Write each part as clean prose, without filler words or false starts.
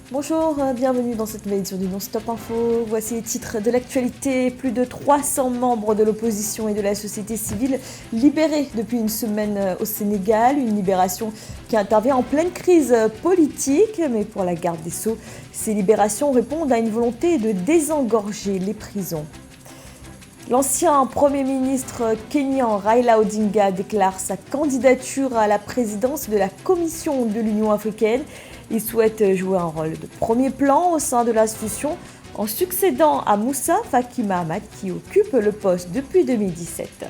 Bonjour, bienvenue dans cette nouvelle édition du Non-Stop Info. Voici les titres de l'actualité. Plus de 300 membres de l'opposition et de la société civile libérés depuis une semaine au Sénégal. Une libération qui intervient en pleine crise politique. Mais pour la garde des Sceaux, ces libérations répondent à une volonté de désengorger les prisons. L'ancien Premier ministre kényan Raila Odinga déclare sa candidature à la présidence de la Commission de l'Union africaine. Il souhaite jouer un rôle de premier plan au sein de l'institution en succédant à Moussa Faki Mahamat qui occupe le poste depuis 2017.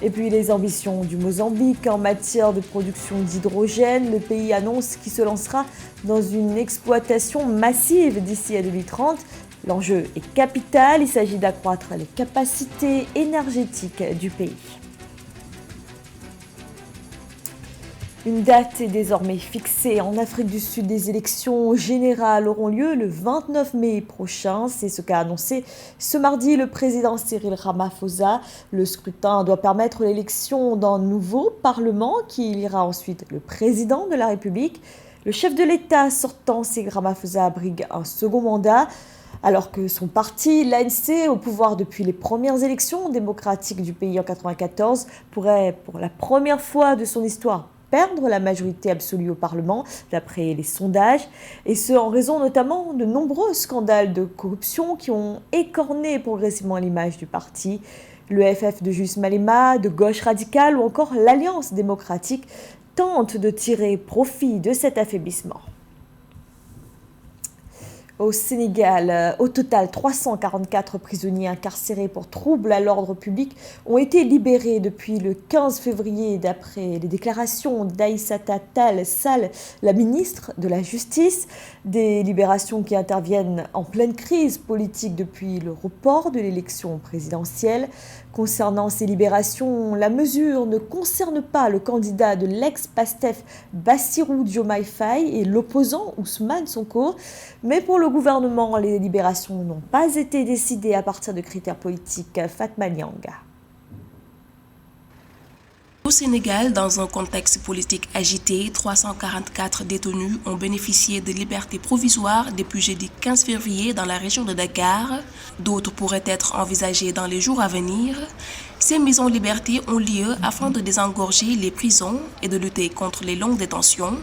Et puis les ambitions du Mozambique en matière de production d'hydrogène. Le pays annonce qu'il se lancera dans une exploitation massive d'ici à 2030. L'enjeu est capital, il s'agit d'accroître les capacités énergétiques du pays. Une date est désormais fixée en Afrique du Sud. Des élections générales auront lieu le 29 mai prochain. C'est ce qu'a annoncé ce mardi le président Cyril Ramaphosa. Le scrutin doit permettre l'élection d'un nouveau parlement qui élira ensuite le président de la République. Le chef de l'État sortant, Cyril Ramaphosa, brigue un second mandat. Alors que son parti, l'ANC, au pouvoir depuis les premières élections démocratiques du pays en 1994, pourrait, pour la première fois de son histoire, perdre la majorité absolue au Parlement, d'après les sondages, et ce en raison notamment de nombreux scandales de corruption qui ont écorné progressivement l'image du parti. Le FF de Julius Malema, de gauche radicale ou encore l'Alliance démocratique tentent de tirer profit de cet affaiblissement. Au Sénégal, au total, 344 prisonniers incarcérés pour troubles à l'ordre public ont été libérés depuis le 15 février, d'après les déclarations d'Aïssata Tall Sall, la ministre de la Justice. Des libérations qui interviennent en pleine crise politique depuis le report de l'élection présidentielle. Concernant ces libérations, la mesure ne concerne pas le candidat de l'ex-PASTEF Bassirou Diomaye Faye et l'opposant Ousmane Sonko, mais pour le gouvernement, les libérations n'ont pas été décidées à partir de critères politiques. Fatma Nyanga. Au Sénégal, dans un contexte politique agité, 344 détenus ont bénéficié de liberté provisoire depuis jeudi 15 février dans la région de Dakar. D'autres pourraient être envisagées dans les jours à venir. Ces mises en liberté ont lieu afin de désengorger les prisons et de lutter contre les longues détentions.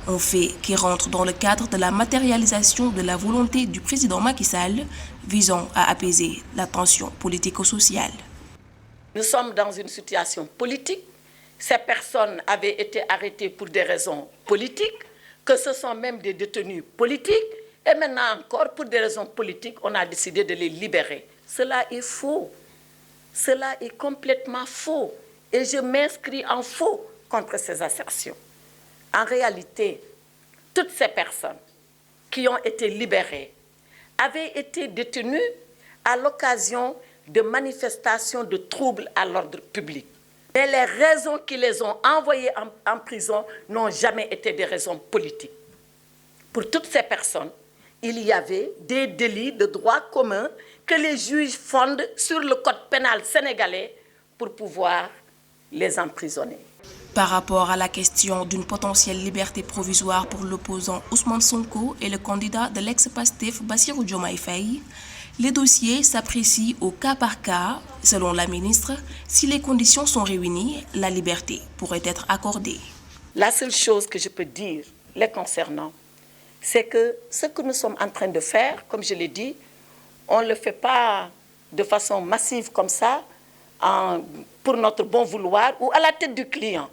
Un fait qui rentre dans le cadre de la matérialisation de la volonté du président Macky Sall visant à apaiser la tension politico-sociale. Nous sommes dans une situation politique. Ces personnes avaient été arrêtées pour des raisons politiques, que ce sont même des détenus politiques. Et maintenant encore, pour des raisons politiques, on a décidé de les libérer. Cela est faux. Cela est complètement faux. Et je m'inscris en faux contre ces assertions. En réalité, toutes ces personnes qui ont été libérées avaient été détenues à l'occasion de manifestations de troubles à l'ordre public. Mais les raisons qui les ont envoyées en prison n'ont jamais été des raisons politiques. Pour toutes ces personnes, il y avait des délits de droit commun que les juges fondent sur le code pénal sénégalais pour pouvoir les emprisonner. Par rapport à la question d'une potentielle liberté provisoire pour l'opposant Ousmane Sonko et le candidat de l'ex-PASTEF Bassirou Diomaye Faye, les dossiers s'apprécient au cas par cas. Selon la ministre, si les conditions sont réunies, la liberté pourrait être accordée. La seule chose que je peux dire les concernant, c'est que ce que nous sommes en train de faire, comme je l'ai dit, on ne le fait pas de façon massive comme ça, pour notre bon vouloir ou à la tête du client.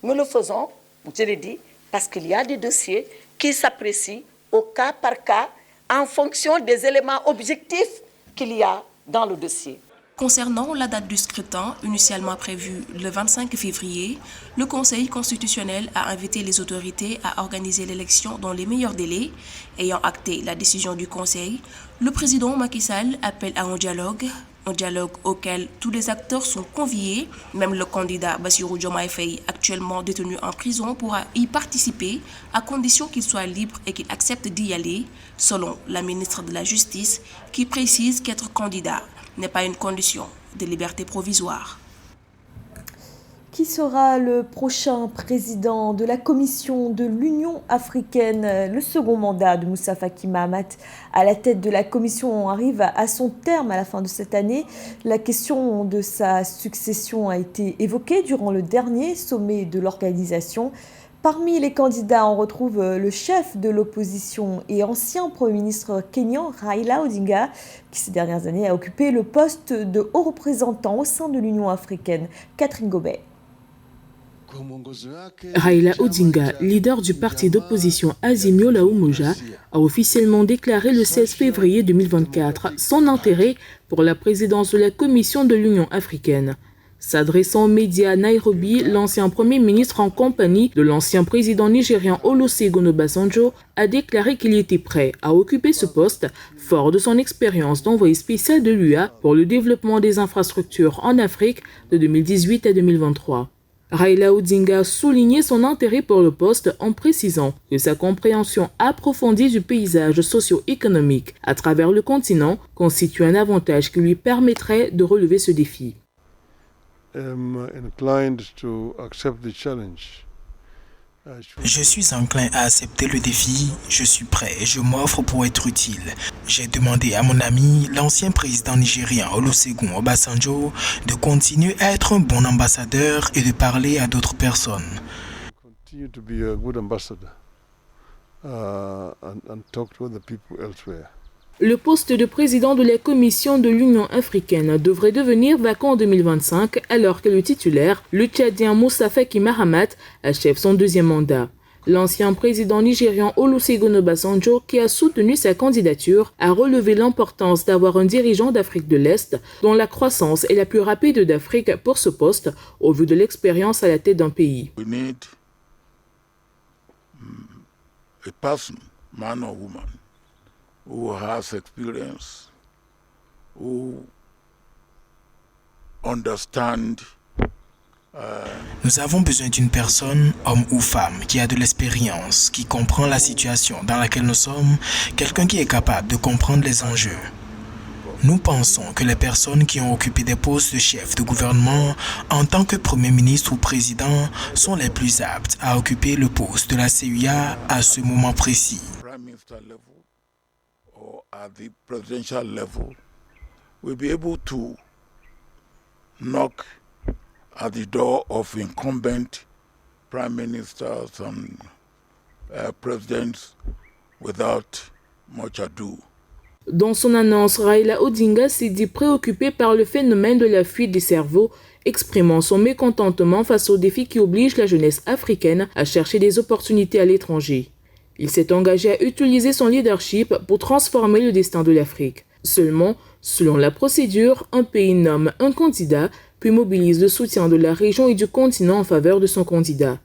Nous le faisons, je l'ai dit, parce qu'il y a des dossiers qui s'apprécient au cas par cas en fonction des éléments objectifs qu'il y a dans le dossier. Concernant la date du scrutin, initialement prévue le 25 février, le Conseil constitutionnel a invité les autorités à organiser l'élection dans les meilleurs délais. Ayant acté la décision du Conseil, le président Macky Sall appelle à un dialogue auquel tous les acteurs sont conviés. Même le candidat Bassirou Diomaye Faye, actuellement détenu en prison, pourra y participer à condition qu'il soit libre et qu'il accepte d'y aller, selon la ministre de la Justice, qui précise qu'être candidat n'est pas une condition de liberté provisoire. qui sera le prochain président de la Commission de l'Union africaine? Le second mandat de Moussa Faki Mahamat à la tête de la Commission arrive à son terme à la fin de cette année. La question de sa succession a été évoquée durant le dernier sommet de l'organisation. Parmi les candidats, on retrouve le chef de l'opposition et ancien Premier ministre kényan, Raila Odinga, qui ces dernières années a occupé le poste de haut représentant au sein de l'Union africaine. Catherine Gobet. Raila Odinga, leader du parti d'opposition Azimio la Umoja, a officiellement déclaré le 16 février 2024 son intérêt pour la présidence de la Commission de l'Union africaine. S'adressant aux médias à Nairobi, l'ancien Premier ministre en compagnie de l'ancien président nigérian Olusegun Obasanjo a déclaré qu'il était prêt à occuper ce poste, fort de son expérience d'envoyé spécial de l'UA pour le développement des infrastructures en Afrique de 2018 à 2023. Raila Odinga a souligné son intérêt pour le poste en précisant que sa compréhension approfondie du paysage socio-économique à travers le continent constitue un avantage qui lui permettrait de relever ce défi. Je suis enclin à accepter le défi, je suis prêt et je m'offre pour être utile. J'ai demandé à mon ami, l'ancien président nigérien Olusegun Obasanjo, de continuer à être un bon ambassadeur et de parler à d'autres personnes. Le poste de président de la Commission de l'Union africaine devrait devenir vacant en 2025 alors que le titulaire, le Tchadien Moussa Faki Mahamat, achève son deuxième mandat. L'ancien président nigérian Olusegun Obasanjo, qui a soutenu sa candidature, a relevé l'importance d'avoir un dirigeant d'Afrique de l'Est dont la croissance est la plus rapide d'Afrique pour ce poste au vu de l'expérience à la tête d'un pays. We need a person, man or woman, who has experience, who understand. Nous avons besoin d'une personne, homme ou femme, qui a de l'expérience, qui comprend la situation dans laquelle nous sommes, quelqu'un qui est capable de comprendre les enjeux. Nous pensons que les personnes qui ont occupé des postes de chef de gouvernement en tant que Premier ministre ou Président sont les plus aptes à occuper le poste de la CUA à ce moment précis. At the presidential level, will be able to knock at the door of incumbent prime ministers and presidents without much ado. Dans son annonce, Raila Odinga s'est dit préoccupé par le phénomène de la fuite des cerveaux, exprimant son mécontentement face aux défis qui obligent la jeunesse africaine à chercher des opportunités à l'étranger. Il s'est engagé à utiliser son leadership pour transformer le destin de l'Afrique. Seulement, selon la procédure, un pays nomme un candidat, puis mobilise le soutien de la région et du continent en faveur de son candidat.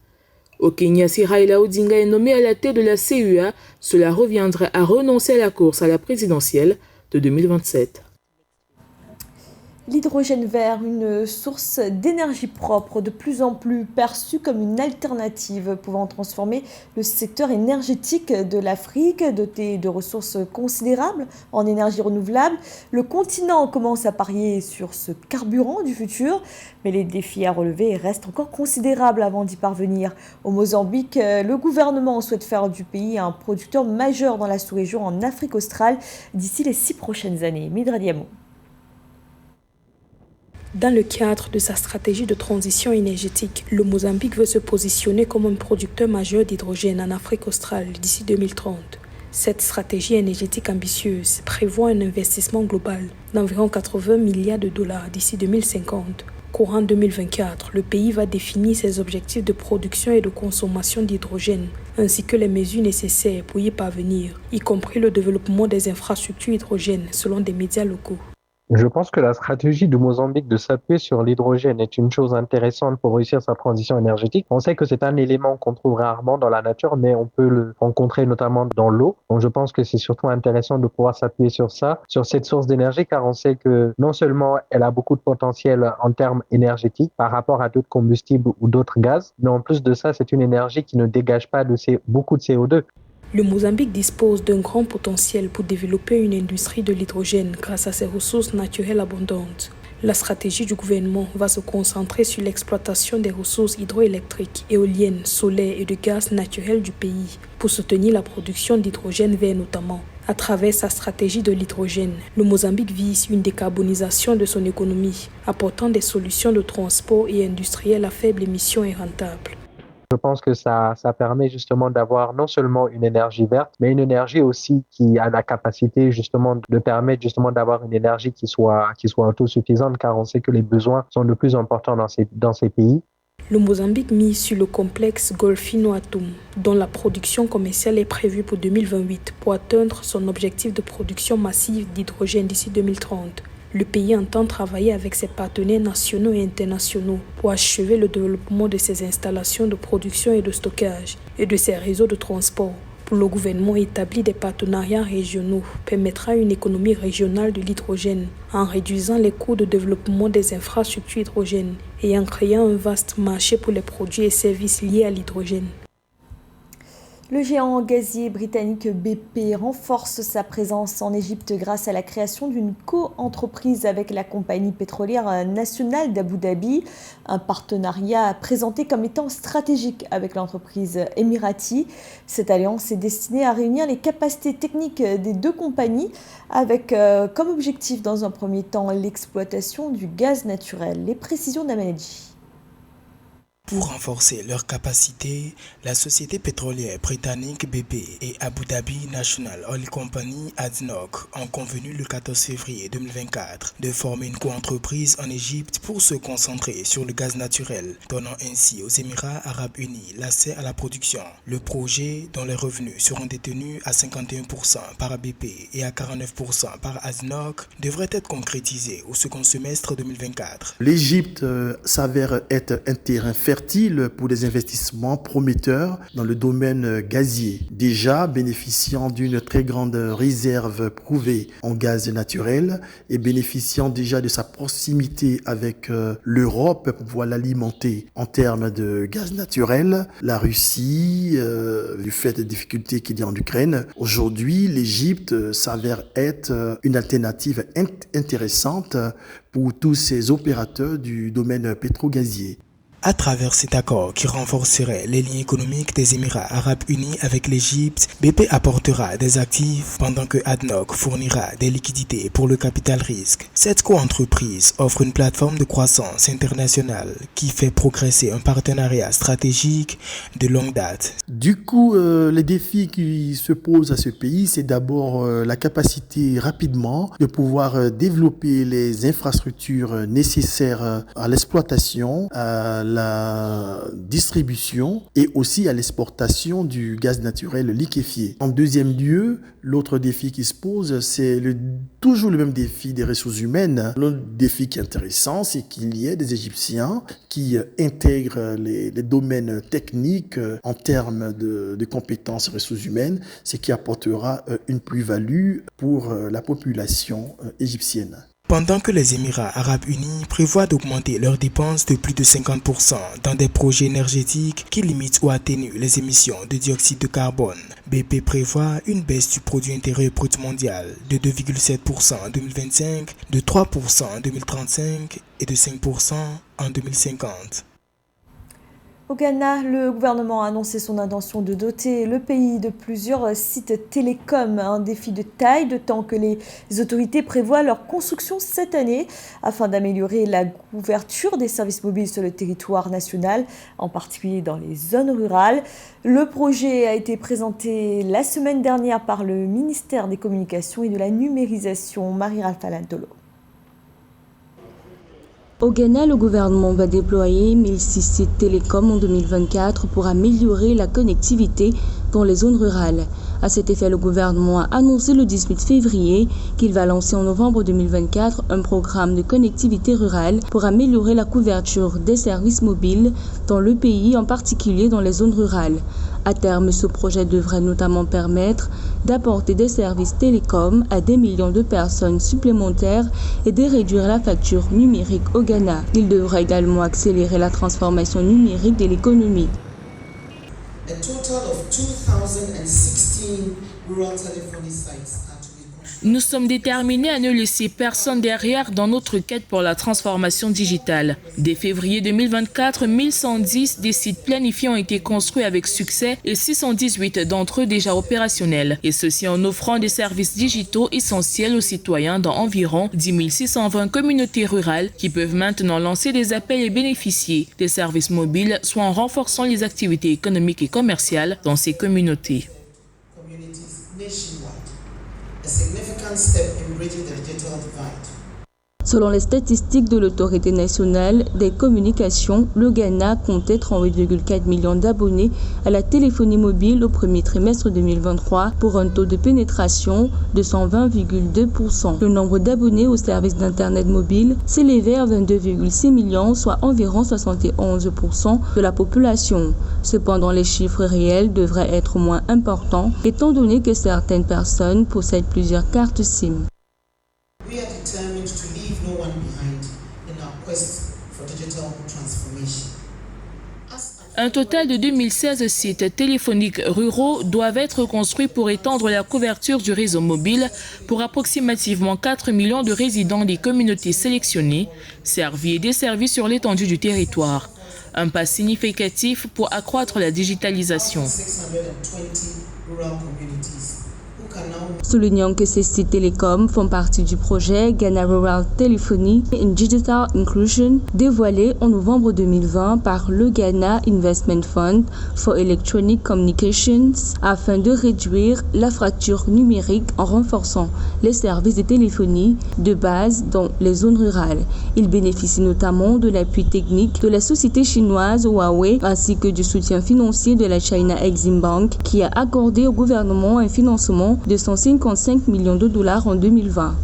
Au Kenya, si Raila Odinga est nommé à la tête de la CUA, cela reviendrait à renoncer à la course à la présidentielle de 2027. L'hydrogène vert, une source d'énergie propre de plus en plus perçue comme une alternative pouvant transformer le secteur énergétique de l'Afrique, doté de ressources considérables en énergie renouvelable. Le continent commence à parier sur ce carburant du futur, mais les défis à relever restent encore considérables avant d'y parvenir. Au Mozambique, le gouvernement souhaite faire du pays un producteur majeur dans la sous-région en Afrique australe d'ici les 6 prochaines années. Midra Diamo. Dans le cadre de sa stratégie de transition énergétique, le Mozambique veut se positionner comme un producteur majeur d'hydrogène en Afrique australe d'ici 2030. Cette stratégie énergétique ambitieuse prévoit un investissement global d'environ 80 milliards de dollars d'ici 2050. Courant 2024, le pays va définir ses objectifs de production et de consommation d'hydrogène, ainsi que les mesures nécessaires pour y parvenir, y compris le développement des infrastructures hydrogènes selon des médias locaux. Je pense que la stratégie du Mozambique de s'appuyer sur l'hydrogène est une chose intéressante pour réussir sa transition énergétique. On sait que c'est un élément qu'on trouve rarement dans la nature, mais on peut le rencontrer notamment dans l'eau. Donc je pense que c'est surtout intéressant de pouvoir s'appuyer sur ça, sur cette source d'énergie, car on sait que non seulement elle a beaucoup de potentiel en termes énergétiques par rapport à d'autres combustibles ou d'autres gaz, mais en plus de ça, c'est une énergie qui ne dégage pas beaucoup de CO2. Le Mozambique dispose d'un grand potentiel pour développer une industrie de l'hydrogène grâce à ses ressources naturelles abondantes. La stratégie du gouvernement va se concentrer sur l'exploitation des ressources hydroélectriques, éoliennes, solaires et de gaz naturel du pays pour soutenir la production d'hydrogène vert notamment. À travers sa stratégie de l'hydrogène, le Mozambique vise une décarbonisation de son économie, apportant des solutions de transport et industrielles à faible émission et rentables. Je pense que ça permet justement d'avoir non seulement une énergie verte, mais une énergie aussi qui a la capacité justement de permettre justement d'avoir une énergie qui soit autosuffisante, car on sait que les besoins sont de plus importants dans ces pays. Le Mozambique mise sur le complexe Golfinho Atum, dont la production commerciale est prévue pour 2028 pour atteindre son objectif de production massive d'hydrogène d'ici 2030. Le pays entend travailler avec ses partenaires nationaux et internationaux pour achever le développement de ses installations de production et de stockage et de ses réseaux de transport. Pour le gouvernement, établir des partenariats régionaux permettra une économie régionale de l'hydrogène en réduisant les coûts de développement des infrastructures hydrogènes et en créant un vaste marché pour les produits et services liés à l'hydrogène. Le géant gazier britannique BP renforce sa présence en Égypte grâce à la création d'une co-entreprise avec la compagnie pétrolière nationale d'Abu Dhabi, un partenariat présenté comme étant stratégique avec l'entreprise émirati. Cette alliance est destinée à réunir les capacités techniques des deux compagnies avec comme objectif dans un premier temps l'exploitation du gaz naturel. Les précisions d'Amanedji. Pour renforcer leurs capacités, la société pétrolière britannique BP et Abu Dhabi National Oil Company ADNOC ont convenu le 14 février 2024 de former une co-entreprise en Égypte pour se concentrer sur le gaz naturel, donnant ainsi aux Émirats arabes unis l'accès à la production. Le projet, dont les revenus seront détenus à 51% par BP et à 49% par ADNOC, devrait être concrétisé au second semestre 2024. L'Égypte s'avère être un terrain fertile pour des investissements prometteurs dans le domaine gazier, déjà bénéficiant d'une très grande réserve prouvée en gaz naturel et bénéficiant déjà de sa proximité avec l'Europe pour pouvoir l'alimenter en termes de gaz naturel. La Russie, du fait des difficultés qu'il y a en Ukraine, aujourd'hui l'Égypte s'avère être une alternative intéressante pour tous ces opérateurs du domaine pétro-gazier. À travers cet accord qui renforcerait les liens économiques des Émirats arabes unis avec l'Égypte, BP apportera des actifs pendant que ADNOC fournira des liquidités pour le capital risque. Cette co-entreprise offre une plateforme de croissance internationale qui fait progresser un partenariat stratégique de longue date. Du coup, les défis qui se posent à ce pays, c'est d'abord la capacité rapidement de pouvoir développer les infrastructures nécessaires à l'exploitation, à la distribution et aussi à l'exportation du gaz naturel liquéfié. En deuxième lieu, l'autre défi qui se pose, c'est toujours le même défi des ressources humaines. L'autre défi qui est intéressant, c'est qu'il y ait des Égyptiens qui intègrent les domaines techniques en termes de compétences ressources humaines, ce qui apportera une plus-value pour la population égyptienne. Pendant que les Émirats arabes unis prévoient d'augmenter leurs dépenses de plus de 50% dans des projets énergétiques qui limitent ou atténuent les émissions de dioxyde de carbone, BP prévoit une baisse du produit intérieur brut mondial de 2,7% en 2025, de 3% en 2035 et de 5% en 2050. Au Ghana, le gouvernement a annoncé son intention de doter le pays de plusieurs sites télécoms, un défi de taille, d'autant que les autorités prévoient leur construction cette année afin d'améliorer la couverture des services mobiles sur le territoire national, en particulier dans les zones rurales. Le projet a été présenté la semaine dernière par le ministère des Communications et de la Numérisation, Marie-Ralph Alantolo. Au Ghana, le gouvernement va déployer 1006 sites télécoms en 2024 pour améliorer la connectivité dans les zones rurales. À cet effet, le gouvernement a annoncé le 18 février qu'il va lancer en novembre 2024 un programme de connectivité rurale pour améliorer la couverture des services mobiles dans le pays, en particulier dans les zones rurales. À terme, ce projet devrait notamment permettre d'apporter des services télécoms à des millions de personnes supplémentaires et de réduire la facture numérique au Ghana. Il devrait également accélérer la transformation numérique de l'économie. Nous sommes déterminés à ne laisser personne derrière dans notre quête pour la transformation digitale. Dès février 2024, 1110 des sites planifiés ont été construits avec succès et 618 d'entre eux déjà opérationnels. Et ceci en offrant des services digitaux essentiels aux citoyens dans environ 10 620 communautés rurales qui peuvent maintenant lancer des appels et bénéficier des services mobiles, soit en renforçant les activités économiques et commerciales dans ces communautés. Selon les statistiques de l'autorité nationale des communications, le Ghana comptait 38,4 millions d'abonnés à la téléphonie mobile au premier trimestre 2023 pour un taux de pénétration de 120,2%. Le nombre d'abonnés aux services d'Internet mobile s'élevait à 22,6 millions, soit environ 71% de la population. Cependant, les chiffres réels devraient être moins importants étant donné que certaines personnes possèdent plusieurs cartes SIM. Un total de 2016 sites téléphoniques ruraux doivent être construits pour étendre la couverture du réseau mobile pour approximativement 4 millions de résidents des communautés sélectionnées, servis et desservis sur l'étendue du territoire. Un pas significatif pour accroître la digitalisation. Soulignant que ces sites télécoms font partie du projet Ghana Rural Telephony and Digital Inclusion dévoilé en novembre 2020 par le Ghana Investment Fund for Electronic Communications afin de réduire la fracture numérique en renforçant les services de téléphonie de base dans les zones rurales. Ils bénéficient notamment de l'appui technique de la société chinoise Huawei ainsi que du soutien financier de la China Exim Bank qui a accordé au gouvernement un financement de 155 millions de dollars en 2020.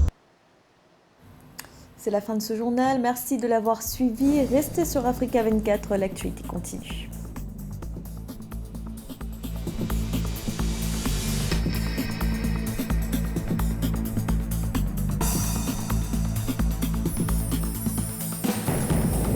C'est la fin de ce journal. Merci de l'avoir suivi. Restez sur Africa 24, l'actualité continue.